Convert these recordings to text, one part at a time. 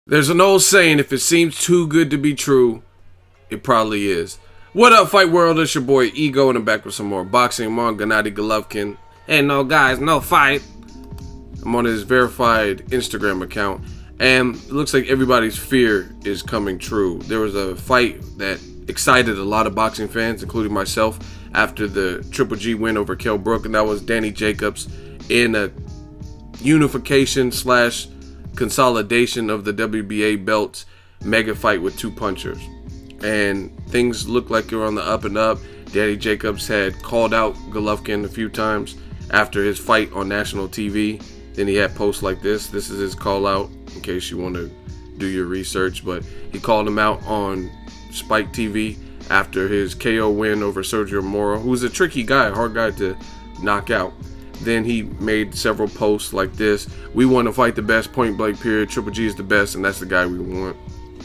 There's an old saying, if it seems too good to be true, it probably is. What up, Fight World? It's your boy Ego, and I'm back with some more boxing. I'm on Gennady Golovkin. Hey, no guys, no fight. I'm on his verified Instagram account, and it looks like everybody's fear is coming true. There was a fight that excited a lot of boxing fans, including myself, after the Triple G win over Kell Brook, and that was Danny Jacobs in a unification slash consolidation of the WBA belts mega fight with two punchers. And things look like they're on the up and up. Danny Jacobs had called out Golovkin a few times after his fight on national TV. Then he had posts like this. This is his call out, in case you want to do your research. But he called him out on Spike TV after his KO win over Sergio Moro, who's a tricky guy, a hard guy to knock out. Then he made several posts like this. We want to fight the best, point blank period. Triple G is the best, and that's the guy we want.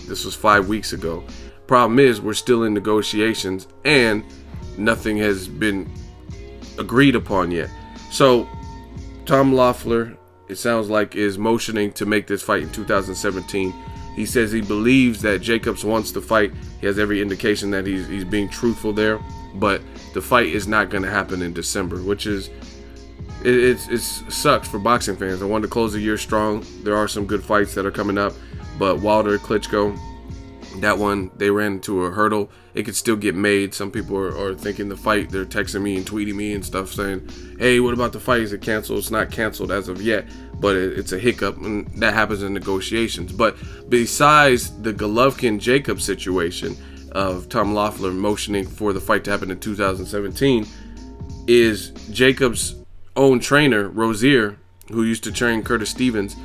This was 5 weeks ago. Problem is, we're still in negotiations, and nothing has been agreed upon yet. So, Tom Loeffler, it sounds like, is motioning to make this fight in 2017. He says he believes that Jacobs wants to fight. He has every indication that he's being truthful there, but the fight is not going to happen in December, which is it sucks for boxing fans. I wanted to close the year strong. There are some good fights that are coming up, but Wilder, Klitschko, that one, they ran into a hurdle. It could still get made. Some people are thinking the fight. They're texting me and tweeting me and stuff saying, hey, what about the fight? Is it canceled? It's not canceled as of yet, but it's a hiccup, and that happens in negotiations. But besides the Golovkin-Jacob situation of Tom Loeffler motioning for the fight to happen in 2017, is Jacobs' own trainer, Rozier, who used to train Curtis Stevens.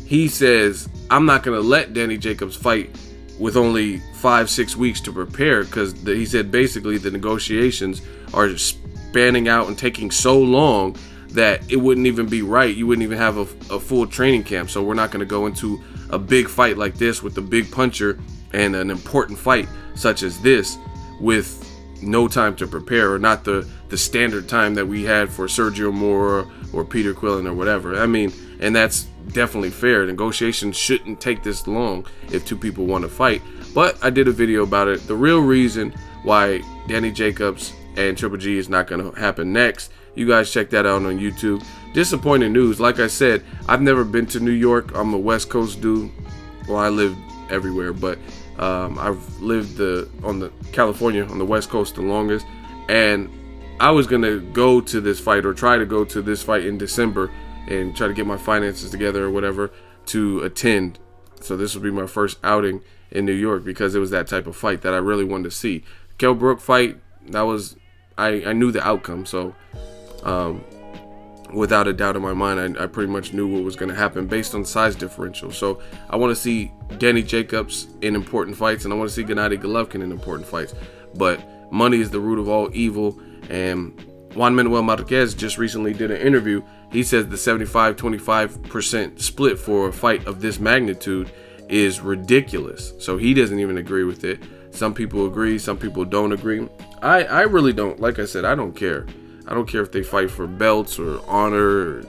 He says, I'm not going to let Danny Jacobs fight with only 5-6 weeks to prepare, because he said basically the negotiations are spanning out and taking so long that it wouldn't even be right. You wouldn't even have a full training camp. So we're not going to go into a big fight like this with the big puncher and an important fight such as this with no time to prepare, or not the standard time that we had for Sergio Moro or Peter Quillen or whatever. I mean, and that's definitely fair. Negotiations shouldn't take this long if two people want to fight. But I did a video about it. The real reason why Danny Jacobs and Triple G is not going to happen next, you guys check that out on YouTube. Disappointing news. Like I said, I've never been to New York. I'm a West Coast dude. Well, I live everywhere, but I've lived on the California on the West Coast the longest, and I was gonna go to this fight, or try to go to this fight in December, and try to get my finances together or whatever to attend. So this would be my first outing in New York, because it was that type of fight that I really wanted to see. Kell Brook fight, that was, I knew the outcome, so without a doubt in my mind, I pretty much knew what was going to happen based on size differential. So I want to see Danny Jacobs in important fights, and I want to see Gennady Golovkin in important fights. But money is the root of all evil, and Juan Manuel Marquez just recently did an interview. He says the 75-25% split for a fight of this magnitude is ridiculous. So he doesn't even agree with it. Some people agree, some people don't agree. I really don't. Like I said, I don't care. I don't care if they fight for belts or honor or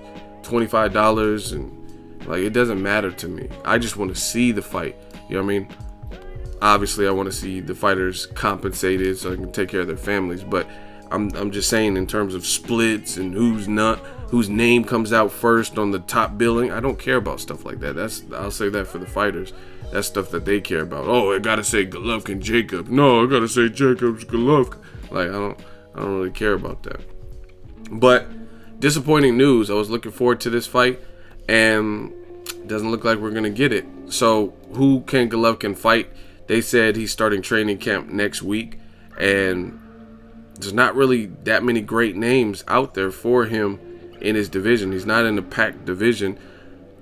$25, and like, it doesn't matter to me. I just want to see the fight. You know what I mean? Obviously, I want to see the fighters compensated so I can take care of their families. But I'm just saying, in terms of splits and whose name comes out first on the top billing, I don't care about stuff like that. I'll say that for the fighters. That's stuff that they care about. Oh, I gotta say Golovkin Jacob. No, I gotta say Jacobs Golovkin. Like, I don't really care about that. But disappointing news. I was looking forward to this fight, and it doesn't look like we're gonna get it. So who can Golovkin fight? They said he's starting training camp next week, and there's not really that many great names out there for him in his division. He's not in the packed division.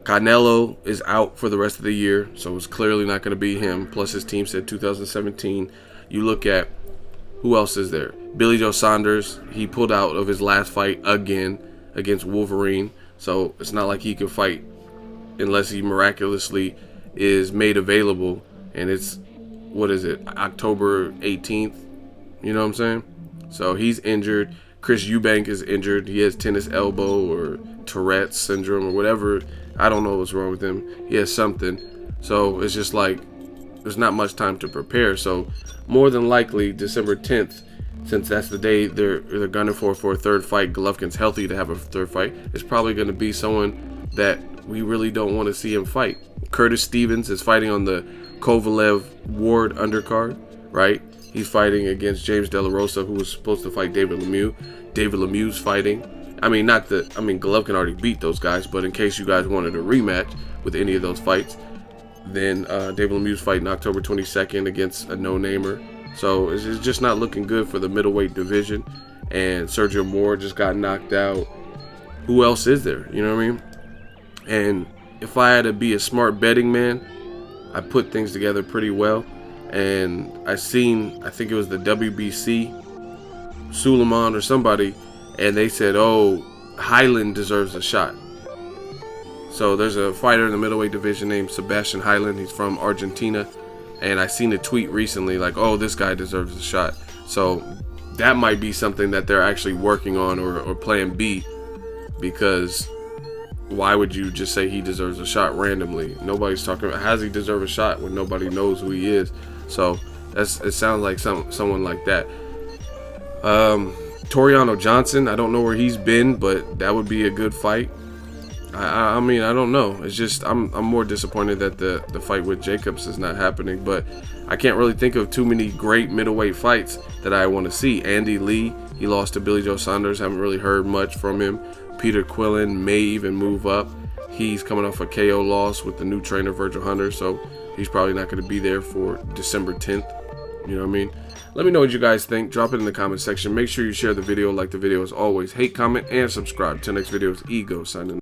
Canelo is out for the rest of the year, so it's clearly not going to be him. Plus, his team said 2017. You look at who else is there. Billy Joe Saunders, he pulled out of his last fight again against Wolverine, so it's not like he can fight unless he miraculously is made available, and it's, what is it, October 18th? You know what I'm saying? So he's injured. Chris Eubank is injured. He has tennis elbow or Tourette's syndrome or whatever. I don't know what's wrong with him. He has something. So it's just like there's not much time to prepare. So more than likely December 10th, since that's the day they're gunning for a third fight, Golovkin's healthy to have a third fight, it's probably going to be someone that we really don't want to see him fight. Curtis Stevens is fighting on the Kovalev Ward undercard, right? He's fighting against James De La Rosa, who was supposed to fight David Lemieux. David Lemieux's fighting. Golovkin already beat those guys, but in case you guys wanted a rematch with any of those fights, then David Lemieux's fighting October 22nd against a no-namer. So it's just not looking good for the middleweight division. And Sergio Moore just got knocked out. Who else is there? You know what I mean? And if I had to be a smart betting man, I put things together pretty well. And I think it was the WBC, Suleiman or somebody, and they said, oh, Highland deserves a shot. So there's a fighter in the middleweight division named Sebastian Highland. He's from Argentina. And I seen a tweet recently like, oh, this guy deserves a shot. So that might be something that they're actually working on, or plan B, because why would you just say he deserves a shot randomly? Nobody's talking about, how does he deserve a shot when nobody knows who he is? So it sounds like someone like that. Toriano Johnson, I don't know where he's been, but that would be a good fight. I mean, I don't know. It's just I'm more disappointed that the fight with Jacobs is not happening. But I can't really think of too many great middleweight fights that I want to see. Andy Lee, he lost to Billy Joe Saunders. Haven't really heard much from him. Peter Quillen may even move up. He's coming off a KO loss with the new trainer Virgil Hunter, so he's probably not going to be there for December 10th. You know what I mean? Let me know what you guys think. Drop it in the comment section. Make sure you share the video, like the video as always. Hate, comment, and subscribe. Till next video, it's Ego signing.